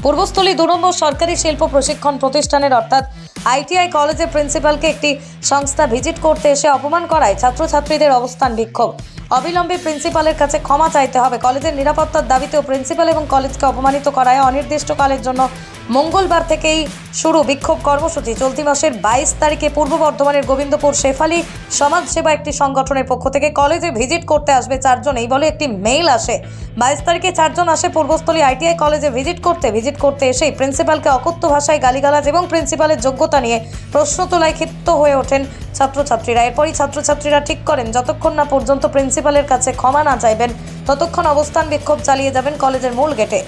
পূর্বস্থলী 2 নম্বর সরকারি শিল্প প্রশিক্ষণ প্রতিষ্ঠানের অর্থাৎ আইটিআই কলেজের প্রিন্সিপালকে একটি সংস্থা ভিজিট করতে এসে অপমান করায় ছাত্রছাত্রীদের অবস্থান বিক্ষোভ। অবিলম্বে প্রিন্সিপালের কাছে ক্ষমা চাইতে হবে। কলেজের নিরাপত্তার দাবিতেও প্রিন্সিপাল এবং কলেজকে অপমানিত করায় অনির্দিষ্টকালের জন্য মঙ্গলবার থেকেই শুরু বিক্ষোভ কর্মসূচি। চলতি মাসের 22 তারিখে পূর্ব বর্ধমানের গোবিন্দপুর শেফালি সমাজসেবা একটি সংগঠনের পক্ষ থেকে কলেজে ভিজিট করতে আসবে 4 জন, এই বলে একটি মেইল আসে। 22 তারিখে 4 জন আসে পূর্বস্থলী আইটিআই কলেজে ভিজিট করতে এসেই প্রিন্সিপালকে অকথ্য ভাষায় গালিগালাজ এবং প্রিন্সিপালের যোগ্যতা নিয়ে প্রশ্ন তোলায় ক্ষিপ্ত হয়ে ওঠেন ছাত্রছাত্রীরা। এরপরই ছাত্রছাত্রীরা ঠিক করেন যতক্ষণ না পর্যন্ত প্রিন্সিপালের কাছে ক্ষমা না চাইবেন ততক্ষণ অবস্থান বিক্ষোভ চালিয়ে যাবেন কলেজের মূল গেটে।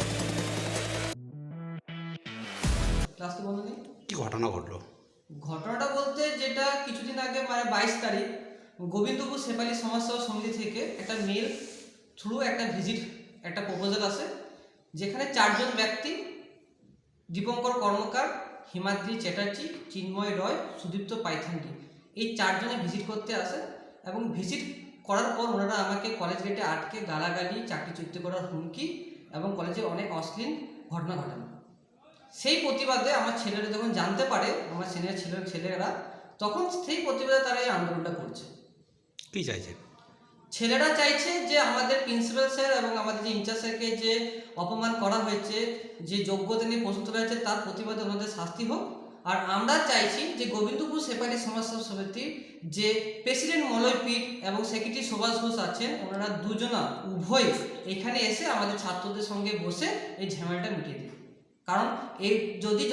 কি ঘটনা ঘটলো? ঘটনাটা বলতে যেটা কিছুদিন আগে মানে 22 তারিখ গোবিন্দপুর শেফালি সমাজসেবা সমিতি থেকে একটা মেল থ্রু একটা ভিজিট একটা প্রপোজাল আসে, যেখানে 4 জন ব্যক্তি দীপঙ্কর কর্মকার, হিমাদ্রি চ্যাটার্জি, চিন্ময় রয়, সুদীপ্ত পাইথানজি এই 4 জনে ভিজিট করতে আসে এবং ভিজিট করার পর ওনারা আমাকে কলেজ গেটে আটকে গালাগালি, চাকরিচ্যুত করার হুমকি এবং কলেজে অনেক অশ্লীল ঘটনা ঘটান। সেই প্রতিবাদে আমার ছেলেরা যখন জানতে পারে, আমার সিনিয়র ছেলেরা, তখন সেই প্রতিবাদে তারা এই আন্দোলনটা করছে। কি চাইছে? ছেলেরা চাইছে যে আমাদের প্রিন্সিপাল স্যার এবং আমাদের যে ইনচার্জ স্যারকে যে অপমান করা হয়েছে, যে যোগ্যতা নিয়ে প্রশ্ন তোলা হয়েছে, তার প্রতিবাদে ওনাদের শাস্তি হোক। আর আমরা চাইছি যে গোবিন্দপুর শেফালি সমাজসেবা সমিতির যে প্রেসিডেন্ট মলয় পীর এবং সেক্রেটারি সুভাষ ঘোষ আছেন, ওনারা দুজনা উভয় এখানে এসে আমাদের ছাত্রদের সঙ্গে বসে এই ঝামেলাটা মিটিয়ে দিন। কারণ এই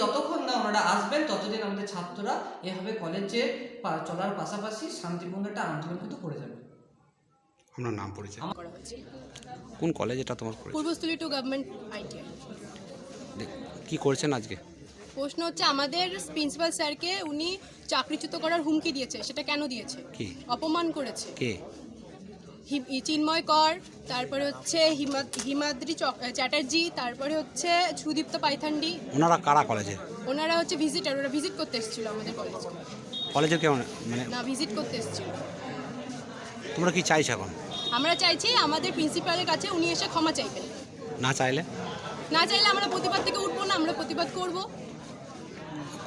যতক্ষণ না ওনারা আসবেন ততদিন আমাদের ছাত্ররা এভাবে কলেজে চলার পাশাপাশি শান্তিপূর্ণ একটা আন্দোলন কিন্তু করে যাবে। আপনার নাম পরিচয়? কোন কলেজ এটা তোমার? Purbasthali two government ITI. কি করছেন আজকে? প্রশ্ন হচ্ছে আমাদের প্রিন্সিপাল স্যারকে উনি চাকরিচ্যুত করার হুমকি দিয়েছে, সেটা কেন দিয়েছে? কি অপমান করেছে। কে? চিন্ময় কর, তারপরে হচ্ছে হিমাদ্রি চ্যাটার্জি, তারপরে হচ্ছে সুদীপ্ত পাইথান্ডি। ওনারা কারা কলেজে? ওনারা হচ্ছে ভিজিটার, ওরা ভিজিট করতে এসেছিল আমাদের কলেজে। কলেজে কেমন মানে না, ভিজিট করতে এসেছিল। তোমরা কি চাইছো এখন? আমরা চাইছি আমাদের প্রিন্সিপালের কাছে উনি এসে ক্ষমা চাইবেন। না চাইলে আমরা প্রতিবাদ থেকে উঠবো না, আমরা প্রতিবাদ করব।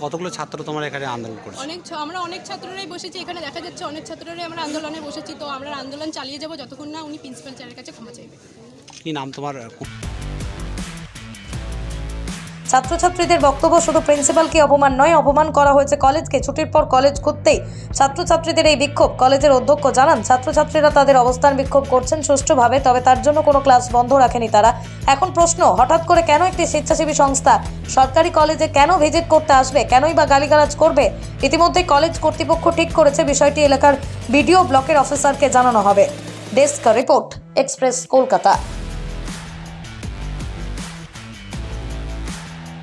কতগুলো ছাত্র তোমার এখানে আন্দোলন করছে? আমরা অনেক ছাত্ররাই বসেছি এখানে, দেখা যাচ্ছে অনেক ছাত্ররাই আমরা আন্দোলনে বসেছি। তো আমরা আন্দোলন চালিয়ে যাব যতক্ষণ না উনি প্রিন্সিপাল স্যারের কাছে ক্ষমা চাইবেন। কি নাম তোমার? ছাত্রছাত্রীদের বক্তব্য, শুধু প্রিন্সিপালকে অপমান নয়, অপমান করা হয়েছে কলেজকে। ছুটির পর কলেজ করতেই ছাত্রছাত্রীদের এই বিক্ষোভ। কলেজের অধ্যক্ষ জানান ছাত্রছাত্রীরা তাদের অবস্থান বিক্ষোভ করছেন সুষ্ঠুভাবে, তবে তার জন্য কোনো ক্লাস বন্ধ রাখেনি তারা। এখন প্রশ্ন, হঠাৎ করে কেন একটি স্বেচ্ছাসেবী সংস্থা সরকারি কলেজে কেন ভিজিট করতে আসবে, কেনই বা গালিগালাজ করবে? ইতিমধ্যে কলেজ কর্তৃপক্ষ ঠিক করেছে বিষয়টি এলাকার বিডিও ব্লকের অফিসারকে জানানো হবে। Desk report, express Kolkata.